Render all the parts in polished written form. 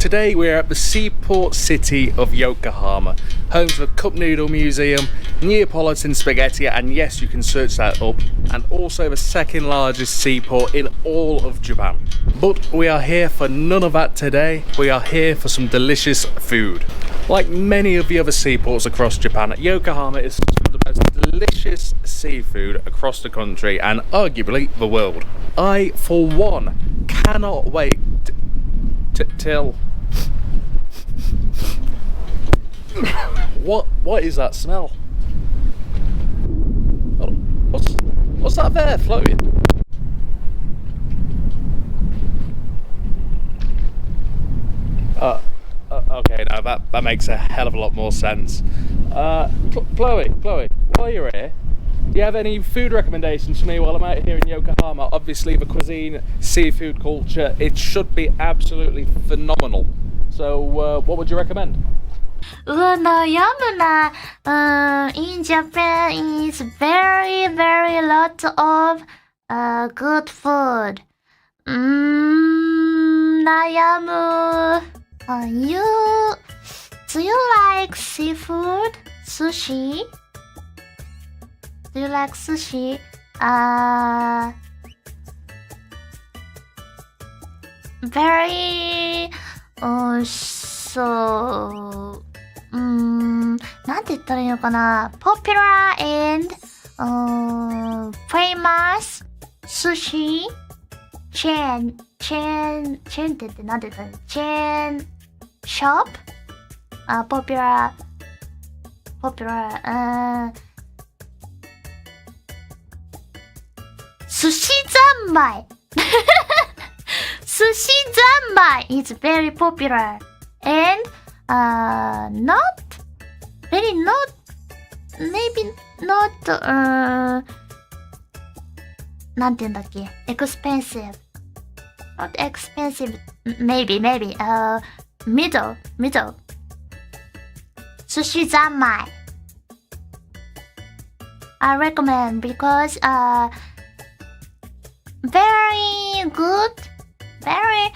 Today we're at the seaport city of Yokohama, home to the Cup Noodle Museum, Neapolitan Spaghetti, and yes, you can search that up, and also the second largest seaport in all of Japan. But we are here for none of that today. We are here for some delicious food. Like many of the other seaports across Japan, Yokohama is some of the most delicious seafood across the country and arguably the world. I, for one, cannot wait till... What is that smell? What's that there floating? Okay, now that makes a hell of a lot more sense. Chloe, while you're here, do you have any food recommendations for me while I'm out here in Yokohama? Obviously the cuisine, seafood culture, it should be absolutely phenomenal. So what would you recommend? Yamuna in Japan is very lot of good food. Nayamu, do you like seafood? Sushi? Do you like sushi? Very so なんて言ったらいいのかな popular and famous sushi chain って言ってなんて言ったらいい chain shop popular Sushi Zanmai Sushi Zanmai is very popular and maybe not なんて言うんだっけ expensive not expensive maybe middle Sushi Zanmai I recommend because very good, very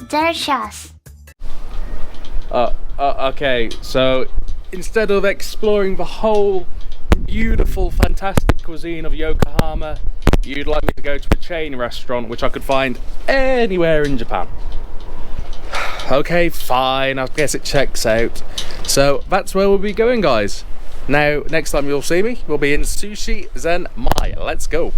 delicious. Okay, so instead of exploring the whole beautiful, fantastic cuisine of Yokohama, you'd like me to go to a chain restaurant which I could find anywhere in Japan. Okay, fine, I guess it checks out. So that's where we'll be going, guys. Now, next time you'll see me, we'll be in Sushi Zanmai. Let's go.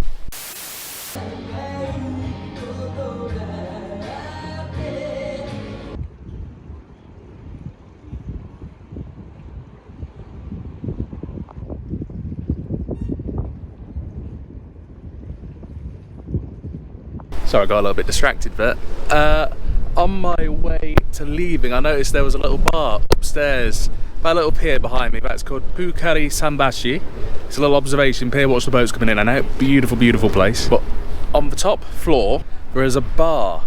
Sorry, I got a little bit distracted there. On my way to leaving, I noticed there was a little bar upstairs, that little pier behind me. That's called Pukari Sanbashi. It's a little observation pier, watch the boats coming in and out. Beautiful place. But on the top floor, there is a bar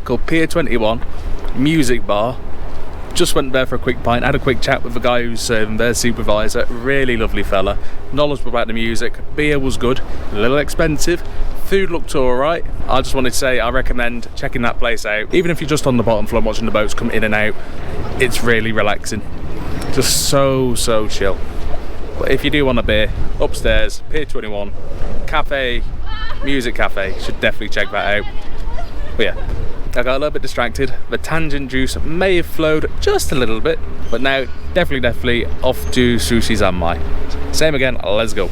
called Pier 21, music bar. Just went there for a quick pint, had a quick chat with the guy who's serving, their supervisor. Really lovely fella, knowledgeable about the music. Beer was good, a little expensive. Food looked alright. I just wanted to say I recommend checking that place out. Even if you're just on the bottom floor watching the boats come in and out, it's really relaxing. Just so chill. But if you do want a beer, upstairs, Pier 21, cafe, music cafe, should definitely check that out. But yeah, I got a little bit distracted. The tangent juice may have flowed just a little bit, but now definitely off to Sushi Zanmai. Same again, let's go.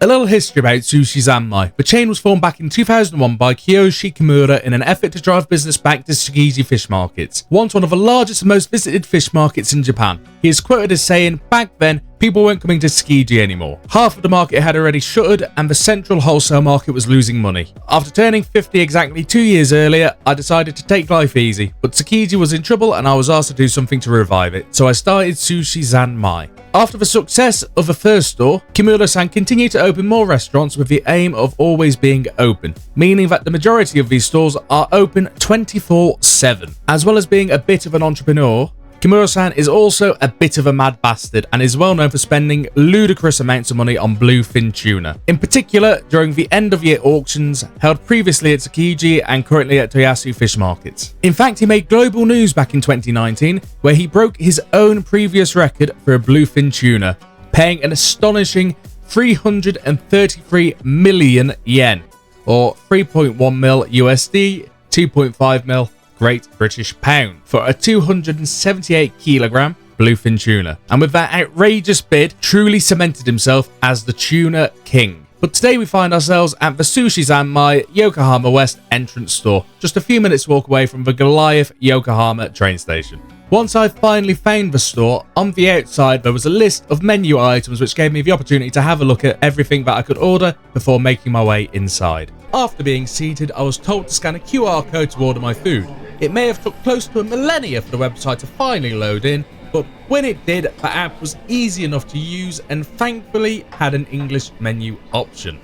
A little history about Sushi Zanmai. The chain was formed back in 2001 by Kiyoshi Kimura in an effort to drive business back to Tsukiji fish markets, once one of the largest and most visited fish markets in Japan. He is quoted as saying, back then, people weren't coming to Tsukiji anymore. Half of the market had already shuttered and the central wholesale market was losing money. After turning 50 exactly 2 years earlier, I decided to take life easy, but Tsukiji was in trouble and I was asked to do something to revive it, so I started Sushi Zanmai. After the success of the first store, Kimura-san continued to open more restaurants with the aim of always being open, meaning that the majority of these stores are open 24/7. As well as being a bit of an entrepreneur, Kimura-san is also a bit of a mad bastard and is well known for spending ludicrous amounts of money on bluefin tuna. In particular, during the end of year auctions held previously at Tsukiji and currently at Toyasu fish markets. In fact, he made global news back in 2019 where he broke his own previous record for a bluefin tuna, paying an astonishing 333 million yen, or 3.1 mil USD, 2.5 mil Great British Pound, for a 278 kilogram bluefin tuna. And with that outrageous bid, truly cemented himself as the tuna king. But today we find ourselves at the Sushi Zanmai Yokohama West entrance store, just a few minutes walk away from the Goliath Yokohama train station. Once I finally found the store, on the outside there was a list of menu items which gave me the opportunity to have a look at everything that I could order before making my way inside. After being seated, I was told to scan a QR code to order my food. It may have took close to a millennia for the website to finally load in, but when it did, the app was easy enough to use and thankfully had an English menu option.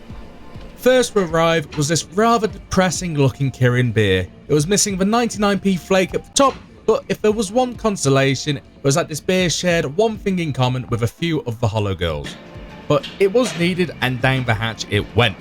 First to arrive was this rather depressing looking Kirin beer. It was missing the 99p flake at the top, but if there was one consolation, it was that this beer shared one thing in common with a few of the Holo girls. But it was needed and down the hatch it went.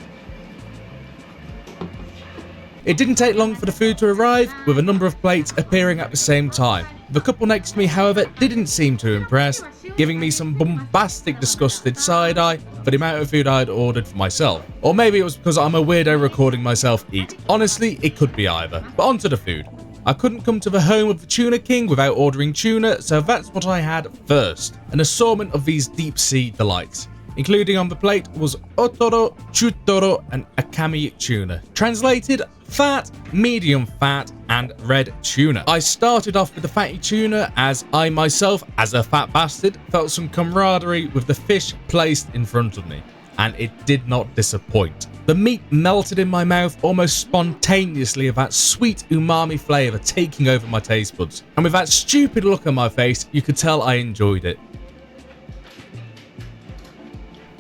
It didn't take long for the food to arrive, with a number of plates appearing at the same time. The couple next to me, however, didn't seem too impressed, giving me some bombastic disgusted side-eye for the amount of food I had ordered for myself. Or maybe it was because I'm a weirdo recording myself eat. Honestly, it could be either. But onto the food. I couldn't come to the home of the Tuna King without ordering tuna, so that's what I had first. An assortment of these deep-sea delights. Including on the plate was otoro, chutoro, and akami tuna. Translated, fat, medium fat, and red tuna. I started off with the fatty tuna as I myself, as a fat bastard, felt some camaraderie with the fish placed in front of me. And it did not disappoint. The meat melted in my mouth almost spontaneously with that sweet umami flavour taking over my taste buds. And with that stupid look on my face, you could tell I enjoyed it.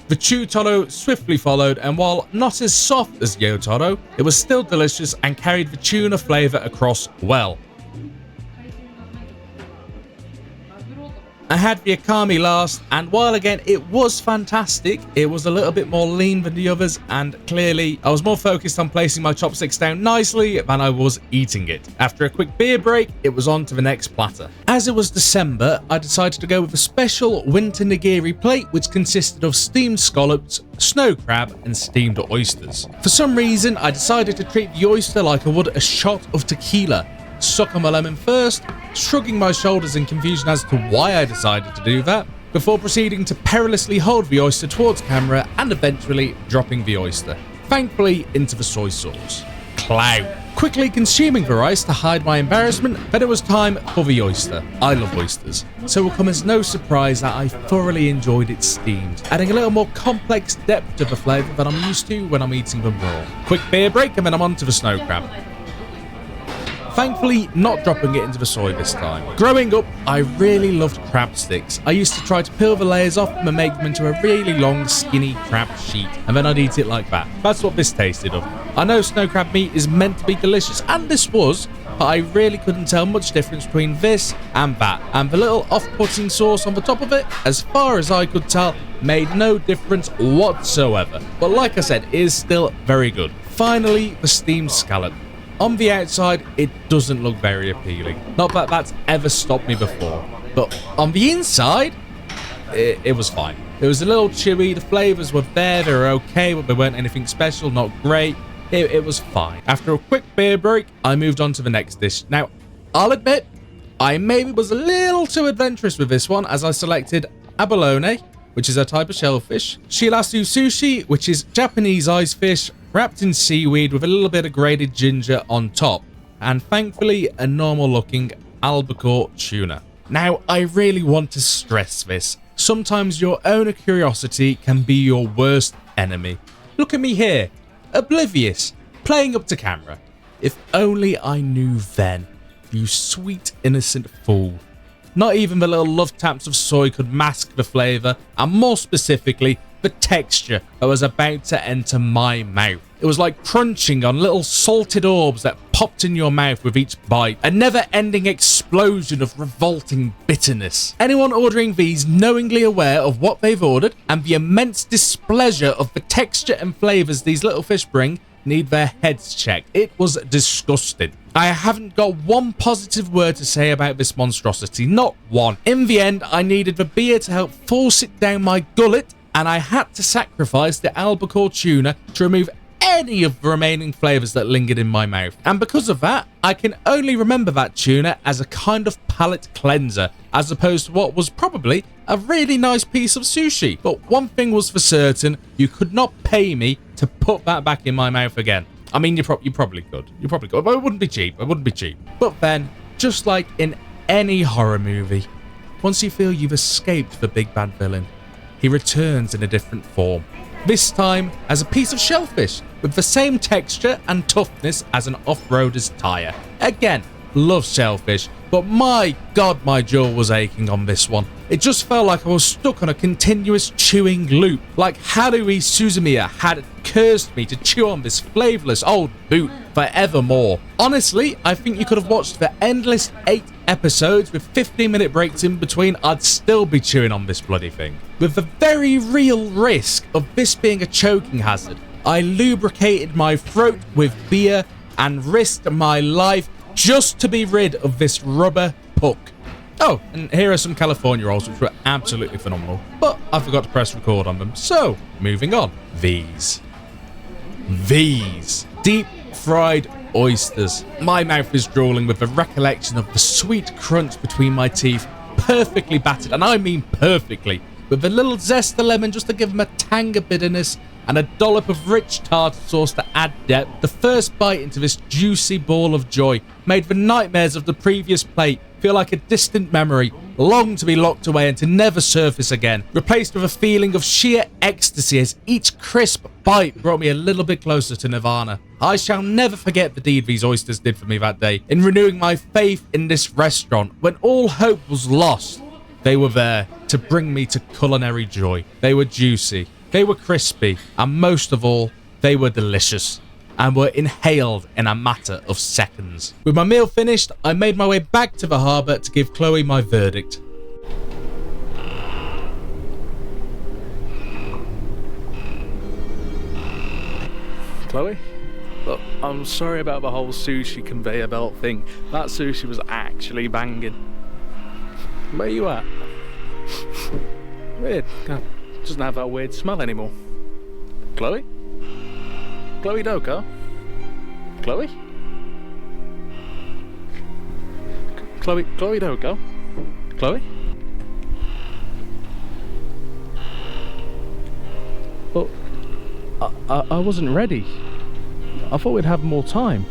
The chutoro swiftly followed, and while not as soft as yotoro, it was still delicious and carried the tuna flavour across well. I had the akami last, and while again it was fantastic, it was a little bit more lean than the others, and clearly I was more focused on placing my chopsticks down nicely than I was eating it. After a quick beer break, it was on to the next platter. As it was December, I decided to go with a special winter nigiri plate which consisted of steamed scallops, snow crab, and steamed oysters. For some reason, I decided to treat the oyster like I would a shot of tequila. Suck on my lemon first, shrugging my shoulders in confusion as to why I decided to do that, before proceeding to perilously hold the oyster towards camera and eventually dropping the oyster, thankfully into the soy sauce. Clout. Quickly consuming the rice to hide my embarrassment, then it was time for the oyster. I love oysters, so it will come as no surprise that I thoroughly enjoyed it steamed, adding a little more complex depth to the flavour than I'm used to when I'm eating them raw. Quick beer break and then I'm on to the snow crab. Thankfully, not dropping it into the soy this time. Growing up, I really loved crab sticks. I used to try to peel the layers off and make them into a really long, skinny crab sheet, and then I'd eat it like that. That's what this tasted of. I know snow crab meat is meant to be delicious, and this was, but I really couldn't tell much difference between this and that. And the little off-putting sauce on the top of it, as far as I could tell, made no difference whatsoever. But like I said, it is still very good. Finally, the steamed scallop. On the outside, it doesn't look very appealing. Not that that's ever stopped me before. But on the inside, it was fine. It was a little chewy. The flavours were there. They were okay, but they weren't anything special, not great. It was fine. After a quick beer break, I moved on to the next dish. Now, I'll admit, I maybe was a little too adventurous with this one as I selected abalone, which is a type of shellfish, shirasu sushi, which is Japanese ice fish wrapped in seaweed with a little bit of grated ginger on top, and thankfully a normal looking albacore tuna. Now, I really want to stress this. Sometimes your own curiosity can be your worst enemy. Look at me here, oblivious, playing up to camera. If only I knew then, you sweet innocent fool. Not even the little love taps of soy could mask the flavour, and more specifically, the texture that was about to enter my mouth. It was like crunching on little salted orbs that popped in your mouth with each bite, a never-ending explosion of revolting bitterness. Anyone ordering these knowingly aware of what they've ordered and the immense displeasure of the texture and flavours these little fish bring need their heads checked. It was disgusting. I haven't got one positive word to say about this monstrosity, not one. In the end, I needed the beer to help force it down my gullet, and I had to sacrifice the albacore tuna to remove any of the remaining flavours that lingered in my mouth. And because of that, I can only remember that tuna as a kind of palate cleanser, as opposed to what was probably a really nice piece of sushi. But one thing was for certain, you could not pay me to put that back in my mouth again. I mean, you probably could. You probably could. But it wouldn't be cheap. It wouldn't be cheap. But then, just like in any horror movie, once you feel you've escaped the big bad villain, he returns in a different form. This time as a piece of shellfish with the same texture and toughness as an off-roader's tyre. Again, love shellfish, but my god, my jaw was aching on this one. It just felt like I was stuck on a continuous chewing loop, like Haruhi Suzumiya had cursed me to chew on this flavourless old boot forevermore. Honestly, I think you could have watched the endless 8 episodes with 15-minute breaks in between, I'd still be chewing on this bloody thing. With the very real risk of this being a choking hazard, I lubricated my throat with beer and risked my life just to be rid of this rubber puck. Oh, and here are some California rolls, which were absolutely phenomenal, but I forgot to press record on them, so moving on. These deep fried oysters. My mouth is drooling with the recollection of the sweet crunch between my teeth, perfectly battered, and I mean perfectly, with a little zest of lemon just to give them a tang of bitterness, and a dollop of rich tartar sauce to add depth. The first bite into this juicy ball of joy made the nightmares of the previous plate feel like a distant memory, long to be locked away and to never surface again, replaced with a feeling of sheer ecstasy as each crisp bite brought me a little bit closer to nirvana. I shall never forget the deed these oysters did for me that day, in renewing my faith in this restaurant. When all hope was lost, they were there to bring me to culinary joy. They were juicy, they were crispy, and most of all, they were delicious, and were inhaled in a matter of seconds. With my meal finished, I made my way back to the harbour to give Chloe my verdict. Chloe? Look, I'm sorry about the whole sushi conveyor belt thing. That sushi was actually banging. Where you at? Weird. Doesn't have that weird smell anymore. Chloe? Chloe Doko? Chloe? Chloe Doko? Chloe? Well, I wasn't ready. I thought we'd have more time.